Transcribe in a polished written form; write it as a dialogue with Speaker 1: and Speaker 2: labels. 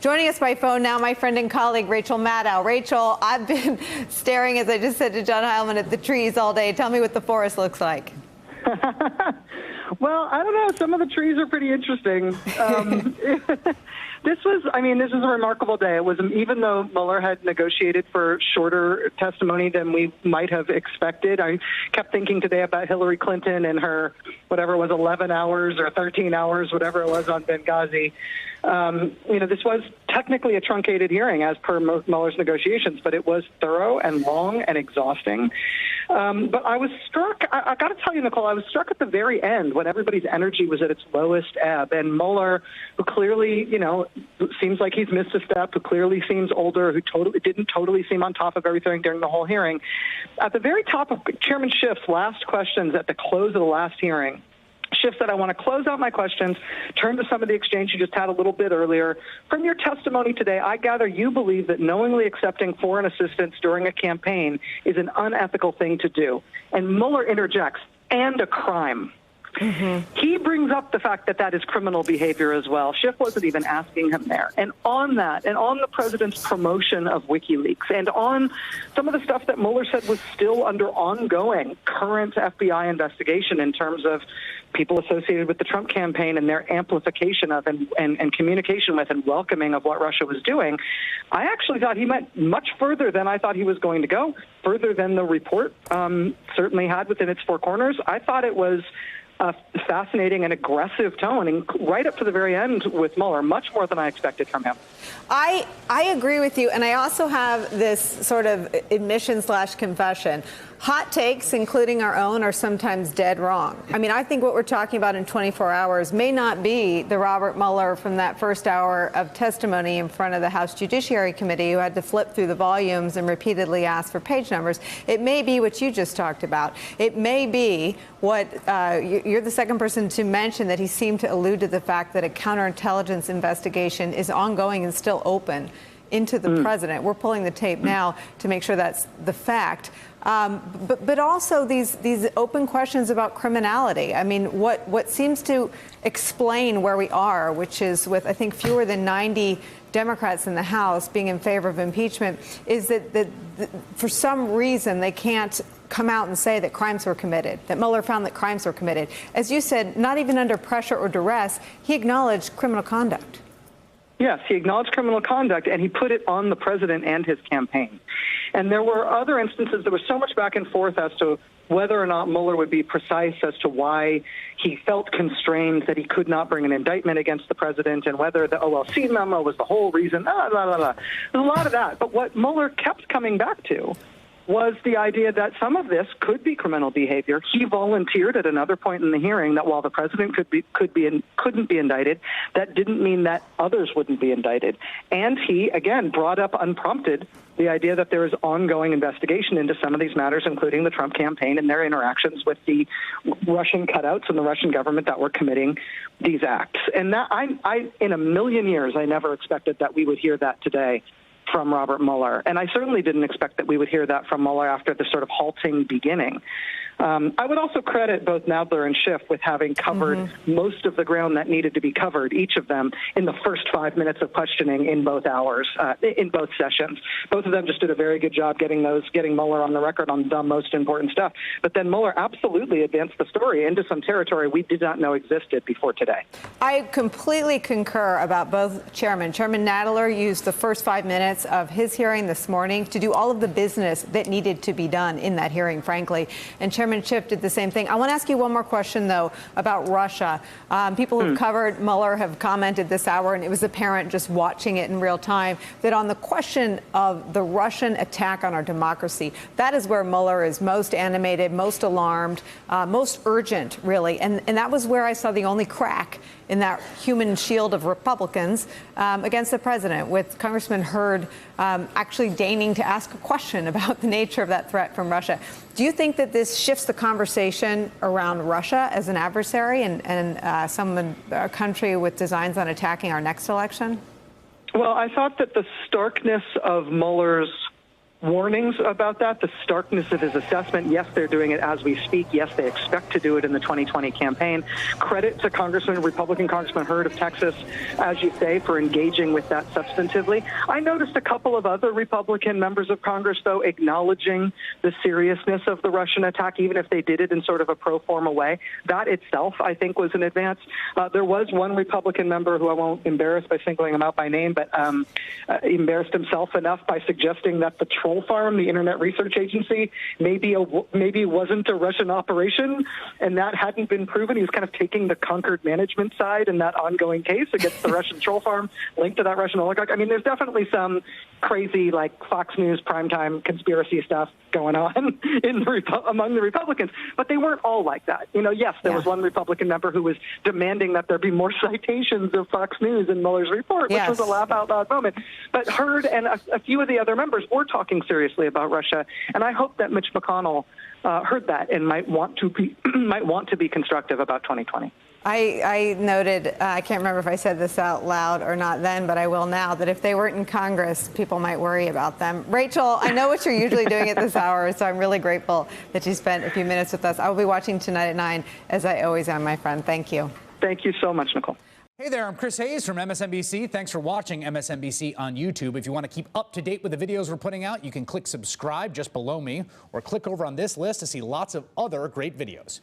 Speaker 1: Joining us by phone now, my friend and colleague, Rachel Maddow. Rachel, I've been staring, as I just said to John Heilemann, at the trees all day. Tell me what the forest looks like.
Speaker 2: Well, I don't know. Some of the trees are pretty interesting. This is a remarkable day. It was, even though Mueller had negotiated for shorter testimony than we might have expected. I kept thinking today about Hillary Clinton and her, whatever it was, 11 hours or 13 hours, whatever it was on Benghazi. This was technically a truncated hearing as per Mueller's negotiations, but it was thorough and long and exhausting. But I was struck, I got to tell you, Nicole, I was struck at the very end when everybody's energy was at its lowest ebb. And Mueller, who clearly, seems like he's missed a step, who clearly seems older, who didn't totally seem on top of everything during the whole hearing. At the very top of Chairman Schiff's last questions at the close of the last hearing, Schiff said, I want to close out my questions, turn to some of the exchange you just had a little bit earlier. From your testimony today, I gather you believe that knowingly accepting foreign assistance during a campaign is an unethical thing to do. And Mueller interjects, and a crime. Mm-hmm. He brings up the fact that that is criminal behavior as well. Schiff wasn't even asking him there. And on that, and on the president's promotion of WikiLeaks, and on some of the stuff that Mueller said was still under ongoing current FBI investigation in terms of people associated with the Trump campaign and their amplification of and communication with and welcoming of what Russia was doing, I actually thought he went much further than I thought he was going to go, further than the report certainly had within its four corners. I thought it was a fascinating and aggressive tone, and right up to the very end with Mueller, much more than I expected from him.
Speaker 1: I agree with you, and I also have this sort of admission/confession. Hot takes, including our own, are sometimes dead wrong. I mean, I think what we're talking about in 24 hours may not be the Robert Mueller from that first hour of testimony in front of the House Judiciary Committee who had to flip through the volumes and repeatedly ask for page numbers. It may be what you just talked about. It may be what you're the second person to mention that he seemed to allude to the fact that a counterintelligence investigation is ongoing and still open into the president. We're pulling the tape now to make sure that's the fact. But also these open questions about criminality. I mean, what seems to explain where we are, which is with, I think, fewer than 90 Democrats in the House being in favor of impeachment, is that for some reason they can't come out and say that crimes were committed, that Mueller found that crimes were committed. As you said, not even under pressure or duress, he acknowledged criminal conduct.
Speaker 2: Yes, he acknowledged criminal conduct, and he put it on the president and his campaign. And there were other instances. There was so much back and forth as to whether or not Mueller would be precise as to why he felt constrained that he could not bring an indictment against the president, and whether the OLC memo was the whole reason. There's a lot of that. But what Mueller kept coming back to was the idea that some of this could be criminal behavior. He volunteered at another point in the hearing that while the president couldn't be indicted, that didn't mean that others wouldn't be indicted. And he, again, brought up unprompted the idea that there is ongoing investigation into some of these matters, including the Trump campaign and their interactions with the Russian cutouts and the Russian government that were committing these acts. And that I in a million years, I never expected that we would hear that today from Robert Mueller. And I certainly didn't expect that we would hear that from Mueller after the sort of halting beginning. I would also credit both Nadler and Schiff with having covered most of the ground that needed to be covered, each of them, in the first 5 minutes of questioning in both hours, in both sessions. Both of them just did a very good job getting Mueller on the record on the most important stuff. But then Mueller absolutely advanced the story into some territory we did not know existed before today.
Speaker 1: I completely concur about both chairmen. Chairman Nadler used the first 5 minutes of his hearing this morning to do all of the business that needed to be done in that hearing, frankly. And Chairman Schiff did the same thing. I want to ask you one more question, though, about Russia. People who've covered Mueller have commented this hour, and it was apparent just watching it in real time, that on the question of the Russian attack on our democracy, that is where Mueller is most animated, most alarmed, most urgent, really. And that was where I saw the only crack in that human shield of Republicans against the president, with Congressman Hurd actually deigning to ask a question about the nature of that threat from Russia. Do you think that this shifts the conversation around Russia as an adversary and a country with designs on attacking our next election?
Speaker 2: Well, I thought that the starkness of Mueller's warnings about that, the starkness of his assessment. Yes, they're doing it as we speak. Yes, they expect to do it in the 2020 campaign. Credit to Republican Congressman Hurd of Texas, as you say, for engaging with that substantively. I noticed a couple of other Republican members of Congress, though, acknowledging the seriousness of the Russian attack, even if they did it in sort of a pro forma way. That itself, I think, was an advance. There was one Republican member who I won't embarrass by singling him out by name, but embarrassed himself enough by suggesting that the Troll Farm, the Internet Research Agency, maybe wasn't a Russian operation, and that hadn't been proven. He was kind of taking the Concord management side in that ongoing case against the Russian Troll Farm linked to that Russian oligarch. I mean, there's definitely some crazy, like Fox News primetime conspiracy stuff going on among the Republicans, but they weren't all like that. Yes, there was one Republican member who was demanding that there be more citations of Fox News in Mueller's report, which was a laugh out loud moment. But Hurd and a few of the other members were talking seriously about Russia, and I hope that Mitch McConnell heard that and might want to be constructive about 2020.
Speaker 1: I noted, I can't remember if I said this out loud or not then, but I will now, that if they weren't in Congress, people might worry about them. Rachel, I know what you're usually doing at this hour, so I'm really grateful that you spent a few minutes with us. I will be watching tonight at 9, as I always am, my friend. Thank you.
Speaker 2: Thank you so much, Nicole.
Speaker 3: Hey there, I'm Chris Hayes from MSNBC. Thanks for watching MSNBC on YouTube. If you want to keep up to date with the videos we're putting out, you can click subscribe just below me or click over on this list to see lots of other great videos.